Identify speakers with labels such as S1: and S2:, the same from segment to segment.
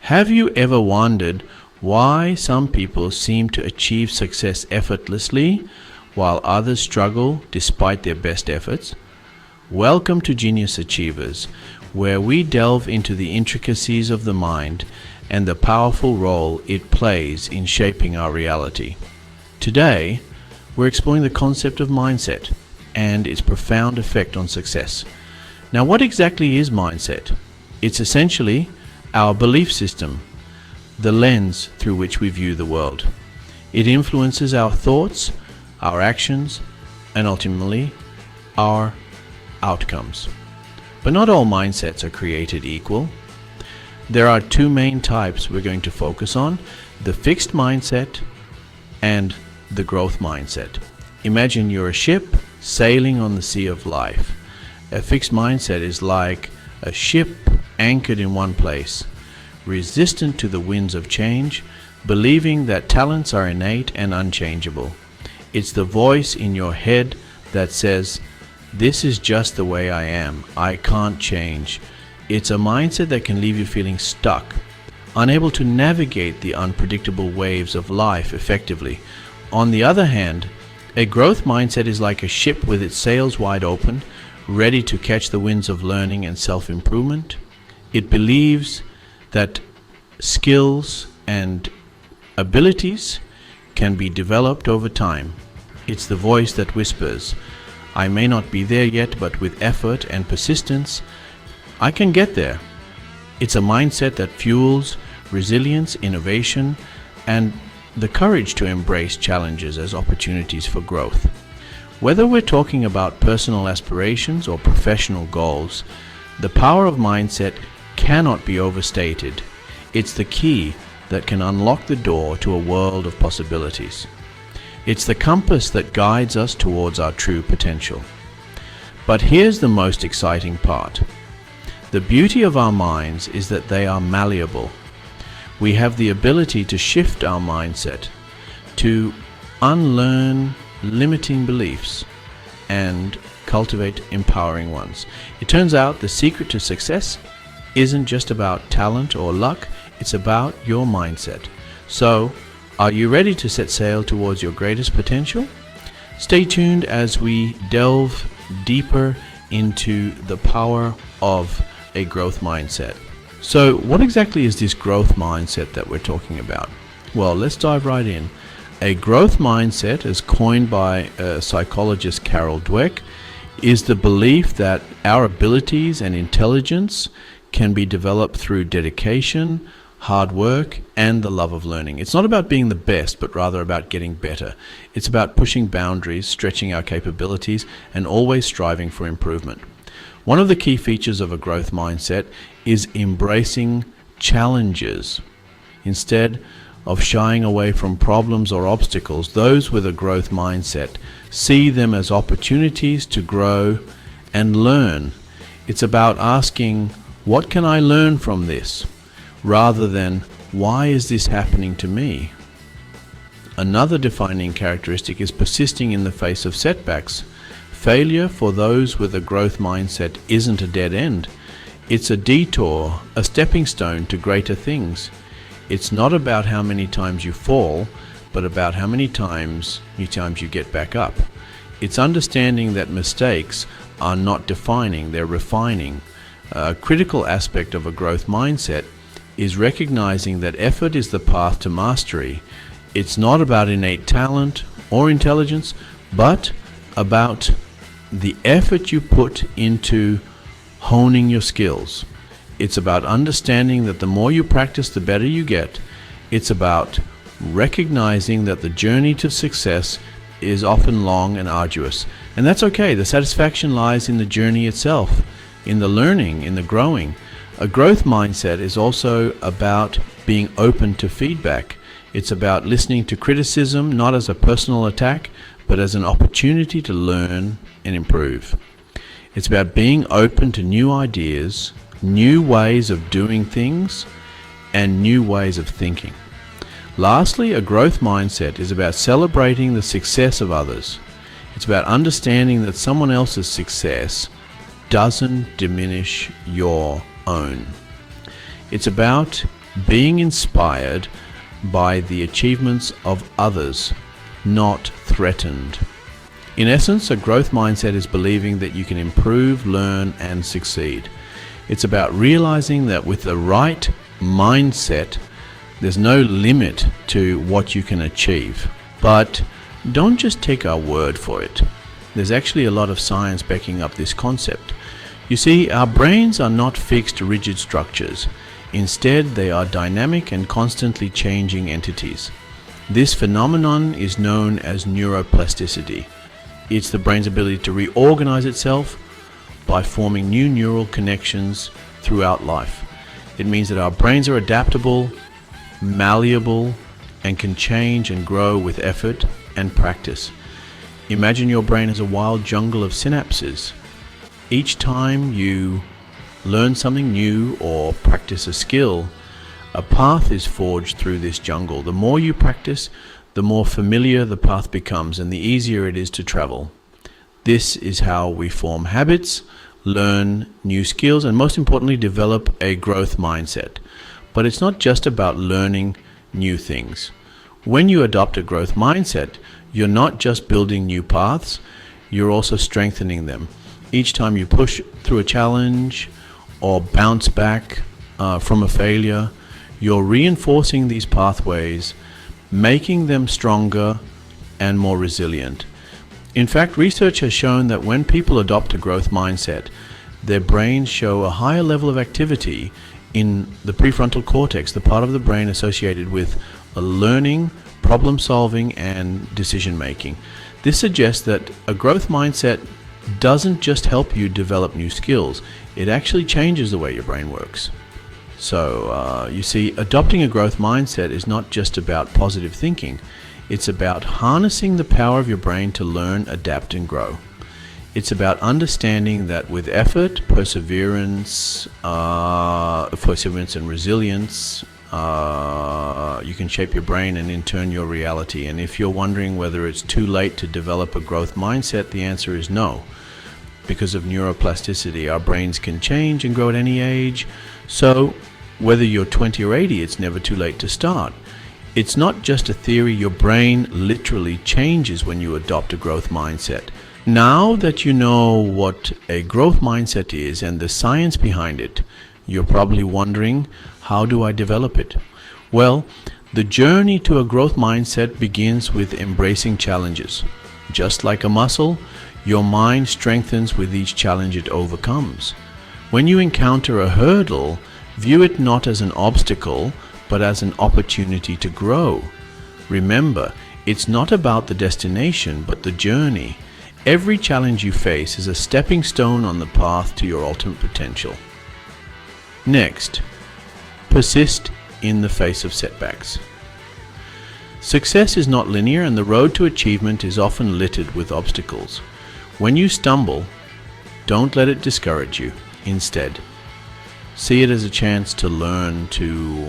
S1: Have you ever wondered why some people seem to achieve success effortlessly while others struggle despite their best efforts? Welcome to Genius Achievers, where we delve into the intricacies of the mind and the powerful role it plays in shaping our reality. Today, we're exploring the concept of mindset and its profound effect on success. Now, what exactly is mindset? It's essentially our belief system, the lens through which we view the world. It influences our thoughts, our actions, and ultimately, our outcomes. But not all mindsets are created equal. There are two main types we're going to focus on: the fixed mindset and the growth mindset. Imagine you're a ship sailing on the sea of life. A fixed mindset is like a ship anchored in one place, resistant to the winds of change, believing that talents are innate and unchangeable. It's the voice in your head that says, "This is just the way I am. I can't change." It's a mindset that can leave you feeling stuck, unable to navigate the unpredictable waves of life effectively. On the other hand, a growth mindset is like a ship with its sails wide open, ready to catch the winds of learning and self-improvement. It believes that skills and abilities can be developed over time. It's the voice that whispers, "I may not be there yet, but with effort and persistence, I can get there." It's a mindset that fuels resilience, innovation, and the courage to embrace challenges as opportunities for growth. Whether we're talking about personal aspirations or professional goals, the power of mindset cannot be overstated. It's the key that can unlock the door to a world of possibilities. It's the compass that guides us towards our true potential. But here's the most exciting part. The beauty of our minds is that they are malleable. We have the ability to shift our mindset, to unlearn limiting beliefs and cultivate empowering ones. It turns out the secret to success isn't just about talent or luck, it's about your mindset. So, are you ready to set sail towards your greatest potential? Stay tuned as we delve deeper into the power of a growth mindset. So, what exactly is this growth mindset that we're talking about? Well, let's dive right in. A growth mindset, as coined by psychologist Carol Dweck, is the belief that our abilities and intelligence can be developed through dedication, hard work, and the love of learning. It's not about being the best, but rather about getting better. It's about pushing boundaries, stretching our capabilities, and always striving for improvement. One of the key features of a growth mindset is embracing challenges. Instead of shying away from problems or obstacles, those with a growth mindset see them as opportunities to grow and learn. It's about asking, "What can I learn from this?" rather than, "Why is this happening to me?" Another defining characteristic is persisting in the face of setbacks. Failure for those with a growth mindset isn't a dead end. It's a detour, a stepping stone to greater things. It's not about how many times you fall, but about how many times you get back up. It's understanding that mistakes are not defining, they're refining. A critical aspect of a growth mindset is recognizing that effort is the path to mastery. It's not about innate talent or intelligence, but about the effort you put into honing your skills. It's about understanding that the more you practice, the better you get. It's about recognizing that the journey to success is often long and arduous. And that's okay. The satisfaction lies in the journey itself, in the learning, in the growing. A growth mindset is also about being open to feedback. It's about listening to criticism, not as a personal attack, but as an opportunity to learn and improve. It's about being open to new ideas, new ways of doing things, and new ways of thinking. Lastly, a growth mindset is about celebrating the success of others. It's about understanding that someone else's success doesn't diminish your own. It's about being inspired by the achievements of others, not threatened. In essence, a growth mindset is believing that you can improve, learn, and succeed. It's about realizing that with the right mindset, there's no limit to what you can achieve. But don't just take our word for it. There's actually a lot of science backing up this concept. You see, our brains are not fixed, rigid structures. Instead, they are dynamic and constantly changing entities. This phenomenon is known as neuroplasticity. It's the brain's ability to reorganize itself by forming new neural connections throughout life. It means that our brains are adaptable, malleable, and can change and grow with effort and practice. Imagine your brain as a wild jungle of synapses. Each time you learn something new or practice a skill, a path is forged through this jungle. The more you practice, the more familiar the path becomes and the easier it is to travel. This is how we form habits, learn new skills, and most importantly, develop a growth mindset. But it's not just about learning new things. When you adopt a growth mindset, you're not just building new paths, you're also strengthening them. Each time you push through a challenge or bounce back from a failure, you're reinforcing these pathways, making them stronger and more resilient. In fact, research has shown that when people adopt a growth mindset, their brains show a higher level of activity in the prefrontal cortex, the part of the brain associated with learning, problem solving, and decision making. This suggests that a growth mindset doesn't just help you develop new skills, it actually changes the way your brain works. So you see, adopting a growth mindset is not just about positive thinking. It's about harnessing the power of your brain to learn, adapt, and grow. It's about understanding that with effort, perseverance and resilience, you can shape your brain and in turn your reality. And if you're wondering whether it's too late to develop a growth mindset, the answer is no. Because of neuroplasticity, our brains can change and grow at any age. So whether you're 20 or 80, it's never too late to start. It's not just a theory. Your brain literally changes when you adopt a growth mindset. Now that you know what a growth mindset is and the science behind it, you're probably wondering, how do I develop it? Well, the journey to a growth mindset begins with embracing challenges. Just like a muscle, your mind strengthens with each challenge it overcomes. When you encounter a hurdle, view it not as an obstacle, but as an opportunity to grow. Remember, it's not about the destination, but the journey. Every challenge you face is a stepping stone on the path to your ultimate potential. Next, persist in the face of setbacks. Success is not linear, and the road to achievement is often littered with obstacles. When you stumble, don't let it discourage you. Instead, see it as a chance to learn, to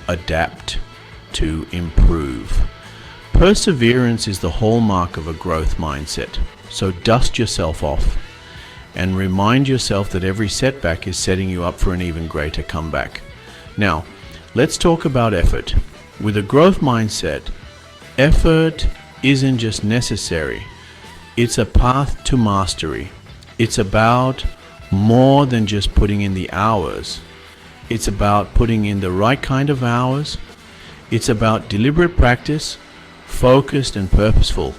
S1: adapt, to improve. Perseverance is the hallmark of a growth mindset. So dust yourself off and remind yourself that every setback is setting you up for an even greater comeback. Now, let's talk about effort. With a growth mindset, effort isn't just necessary. It's a path to mastery. It's about more than just putting in the hours. It's about putting in the right kind of hours. It's about deliberate practice, focused and purposeful.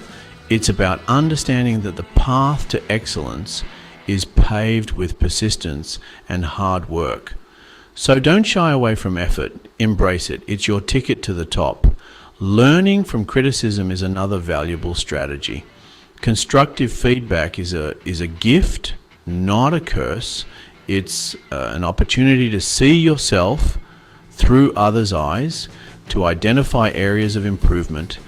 S1: It's about understanding that the path to excellence is paved with persistence and hard work. So don't shy away from effort. Embrace it. It's your ticket to the top. Learning from criticism is another valuable strategy. Constructive feedback is a gift, not a curse. It's an opportunity to see yourself through others' eyes, to identify areas of improvement,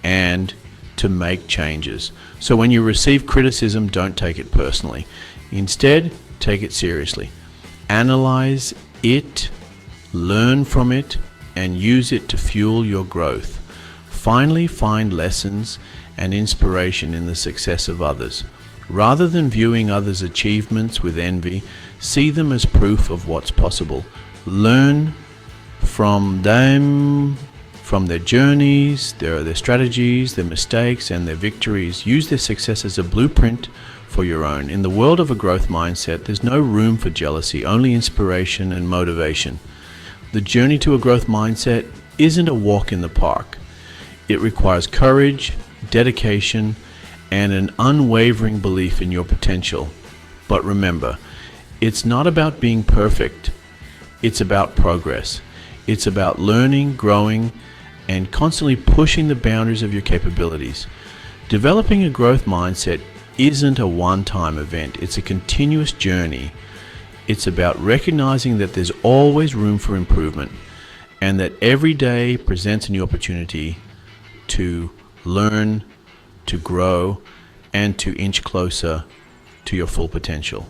S1: and to make changes. So when you receive criticism, don't take it personally. Instead, take it seriously. Analyze it, learn from it, and use it to fuel your growth. Finally, find lessons and inspiration in the success of others. Rather than viewing others' achievements with envy, see them as proof of what's possible. Learn from them, from their journeys, their strategies, their mistakes, and their victories. Use their success as a blueprint for your own. In the world of a growth mindset, there's no room for jealousy, only inspiration and motivation. The journey to a growth mindset isn't a walk in the park. It requires courage, dedication, and an unwavering belief in your potential. But remember, it's not about being perfect. It's about progress. It's about learning, growing, and constantly pushing the boundaries of your capabilities. Developing a growth mindset isn't a one-time event. It's a continuous journey. It's about recognizing that there's always room for improvement and that every day presents a new opportunity to learn, to grow, and to inch closer to your full potential.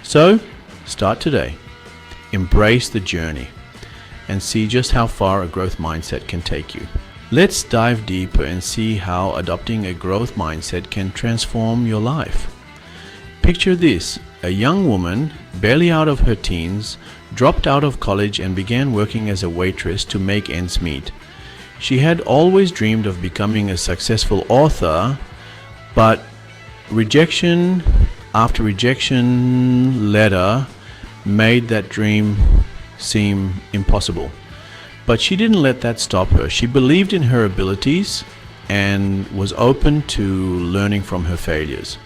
S1: So, start today. Embrace the journey and see just how far a growth mindset can take you. Let's dive deeper and see how adopting a growth mindset can transform your life. Picture this: a young woman, barely out of her teens, dropped out of college and began working as a waitress to make ends meet. She had always dreamed of becoming a successful author, but rejection after rejection letter made that dream seem impossible. But she didn't let that stop her. She believed in her abilities and was open to learning from her failures.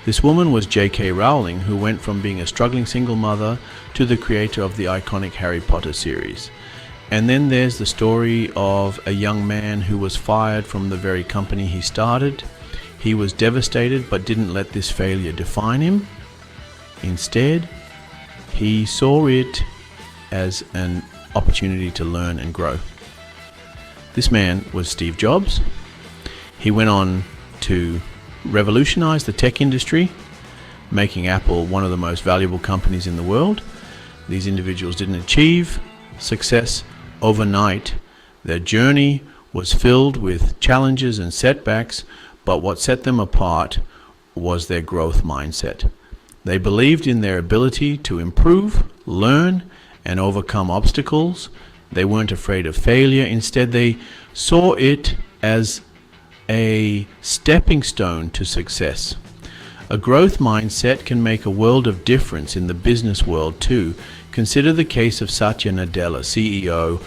S1: This woman was J.K. Rowling, who went from being a struggling single mother to the creator of the iconic Harry Potter series. And then there's the story of a young man who was fired from the very company he started. He was devastated but didn't let this failure define him. Instead, he saw it as an opportunity to learn and grow. This man was Steve Jobs. He went on to revolutionize the tech industry, making Apple one of the most valuable companies in the world. These individuals didn't achieve success overnight. Their journey was filled with challenges and setbacks, but what set them apart was their growth mindset. They believed in their ability to improve, learn, and overcome obstacles. They weren't afraid of failure. Instead, they saw it as a stepping stone to success. A growth mindset can make a world of difference in the business world too. Consider the case of Satya Nadella, CEO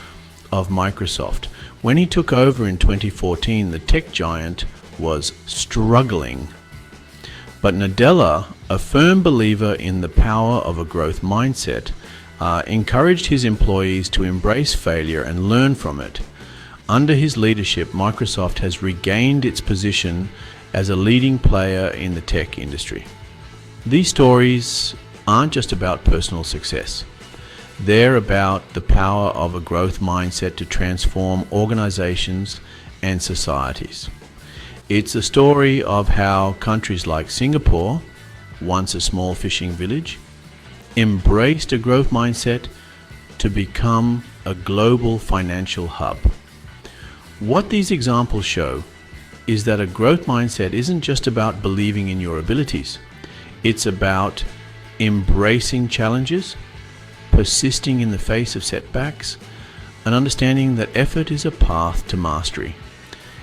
S1: of Microsoft. When he took over in 2014, the tech giant was struggling. But Nadella, a firm believer in the power of a growth mindset, encouraged his employees to embrace failure and learn from it. Under his leadership, Microsoft has regained its position as a leading player in the tech industry. These stories aren't just about personal success. They're about the power of a growth mindset to transform organizations and societies. It's a story of how countries like Singapore, once a small fishing village, embraced a growth mindset to become a global financial hub. What these examples show is that a growth mindset isn't just about believing in your abilities. It's about embracing challenges, persisting in the face of setbacks, and understanding that effort is a path to mastery.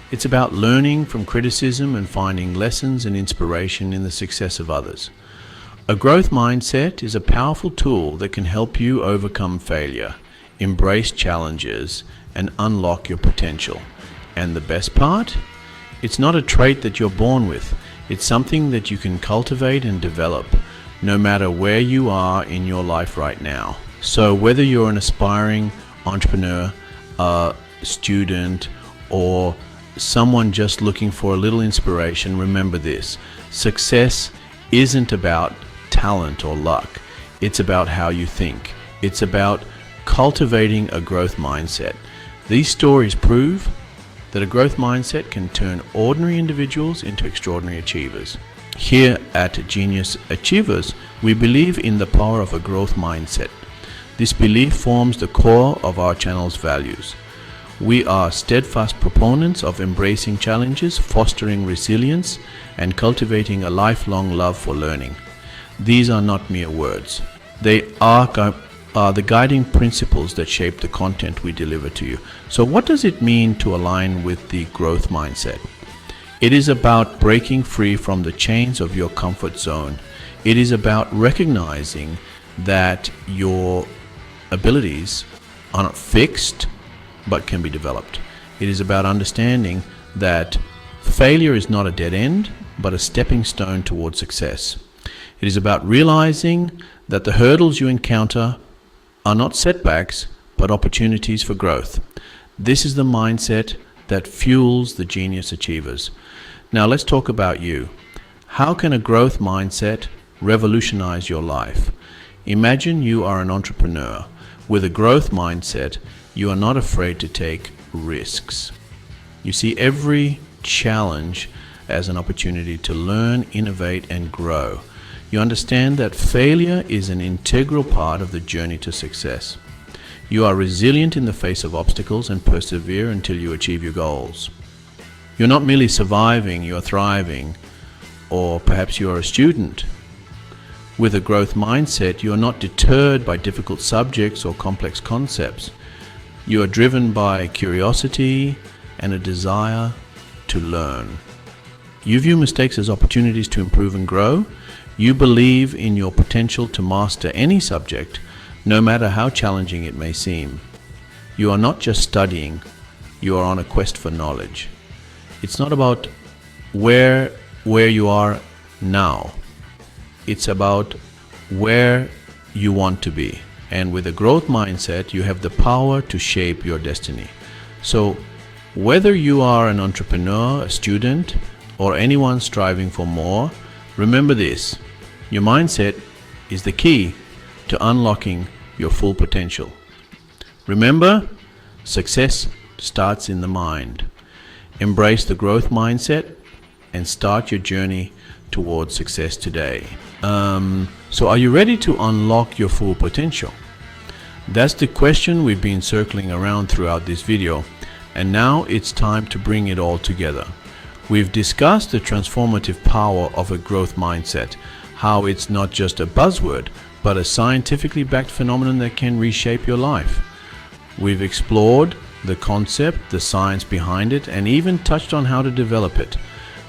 S1: It's about learning from criticism and finding lessons and inspiration in the success of others. A growth mindset is a powerful tool that can help you overcome failure, embrace challenges, and unlock your potential. And the best part? It's not a trait that you're born with. It's something that you can cultivate and develop, no matter where you are in your life right now. So whether you're an aspiring entrepreneur, a student, or someone just looking for a little inspiration, remember this: success isn't about talent or luck. It's about how you think. It's about cultivating a growth mindset. These stories prove that a growth mindset can turn ordinary individuals into extraordinary achievers. Here at Genius Achievers, we believe in the power of a growth mindset. This belief forms the core of our channel's values. We are steadfast proponents of embracing challenges, fostering resilience, and cultivating a lifelong love for learning. These are not mere words. They are are the guiding principles that shape the content we deliver to you. So what does it mean to align with the growth mindset? It is about breaking free from the chains of your comfort zone. It is about recognizing that your abilities are not fixed but can be developed. It is about understanding that failure is not a dead end but a stepping stone towards success. It is about realizing that the hurdles you encounter are not setbacks but opportunities for growth. This is the mindset that fuels the genius achievers. Now let's talk about you. How can a growth mindset revolutionize your life? Imagine you are an entrepreneur. With a growth mindset, you are not afraid to take risks. You see every challenge as an opportunity to learn, innovate, and grow. You understand that failure is an integral part of the journey to success. You are resilient in the face of obstacles and persevere until you achieve your goals. You're not merely surviving, you're thriving. Or perhaps you're a student. With a growth mindset, you are not deterred by difficult subjects or complex concepts. You are driven by curiosity and a desire to learn. You view mistakes as opportunities to improve and grow. You believe in your potential to master any subject, no matter how challenging it may seem. You are not just studying, you are on a quest for knowledge. It's not about where you are now. It's about where you want to be. And with a growth mindset, you have the power to shape your destiny. So whether you are an entrepreneur, a student, or anyone striving for more, remember this: your mindset is the key to unlocking your full potential. Remember, success starts in the mind. Embrace the growth mindset and start your journey towards success today. So are you ready to unlock your full potential? That's the question we've been circling around throughout this video, and now it's time to bring it all together. We've discussed the transformative power of a growth mindset, how it's not just a buzzword, but a scientifically backed phenomenon that can reshape your life. We've explored the concept, the science behind it, and even touched on how to develop it.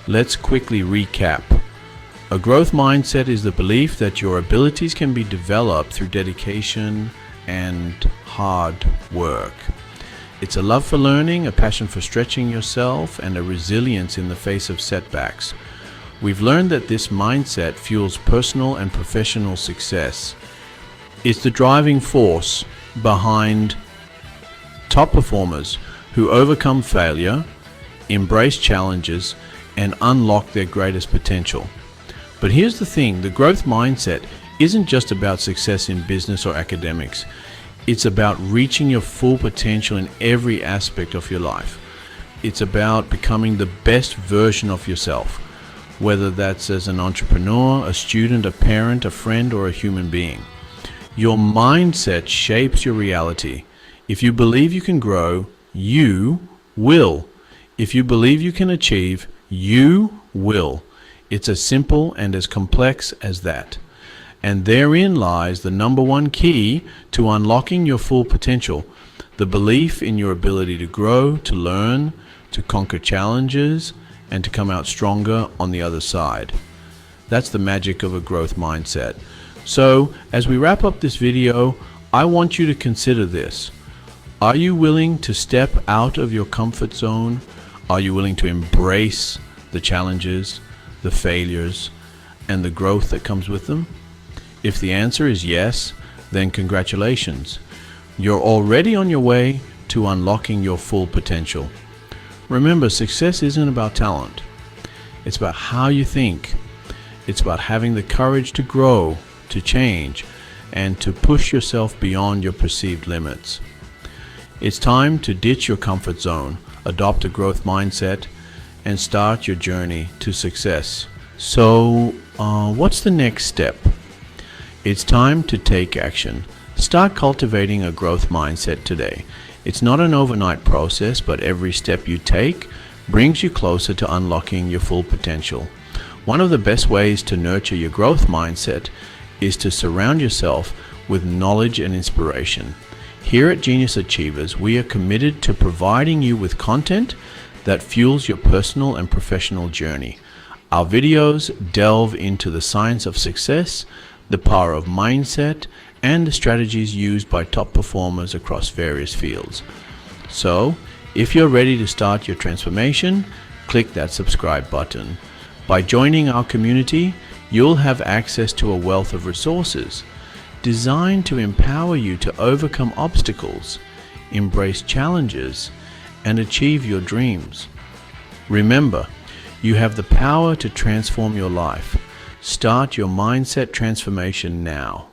S1: Let's quickly recap. A growth mindset is the belief that your abilities can be developed through dedication and hard work. It's a love for learning, a passion for stretching yourself, and a resilience in the face of setbacks. We've learned that this mindset fuels personal and professional success. It's the driving force behind top performers who overcome failure, embrace challenges, and unlock their greatest potential. But here's the thing, the growth mindset isn't just about success in business or academics. It's about reaching your full potential in every aspect of your life. It's about becoming the best version of yourself, whether that's as an entrepreneur, a student, a parent, a friend, or a human being. Your mindset shapes your reality. If you believe you can grow, you will. If you believe you can achieve, you will. It's as simple and as complex as that. And therein lies the number one key to unlocking your full potential: the belief in your ability to grow, to learn, to conquer challenges, and to come out stronger on the other side. That's the magic of a growth mindset. So, as we wrap up this video, I want you to consider this. Are you willing to step out of your comfort zone? Are you willing to embrace the challenges, the failures, and the growth that comes with them? If the answer is yes, then congratulations. You're already on your way to unlocking your full potential. Remember, success isn't about talent. It's about how you think. It's about having the courage to grow, to change, and to push yourself beyond your perceived limits. It's time to ditch your comfort zone, adopt a growth mindset, and start your journey to success. So, what's the next step? It's time to take action. Start cultivating a growth mindset today. It's not an overnight process, but every step you take brings you closer to unlocking your full potential. One of the best ways to nurture your growth mindset is to surround yourself with knowledge and inspiration. Here at Genius Achievers, we are committed to providing you with content that fuels your personal and professional journey. Our videos delve into the science of success, the power of mindset, and the strategies used by top performers across various fields. So, if you're ready to start your transformation, click that subscribe button. By joining our community, you'll have access to a wealth of resources designed to empower you to overcome obstacles, embrace challenges, and achieve your dreams. Remember, you have the power to transform your life. Start your mindset transformation now.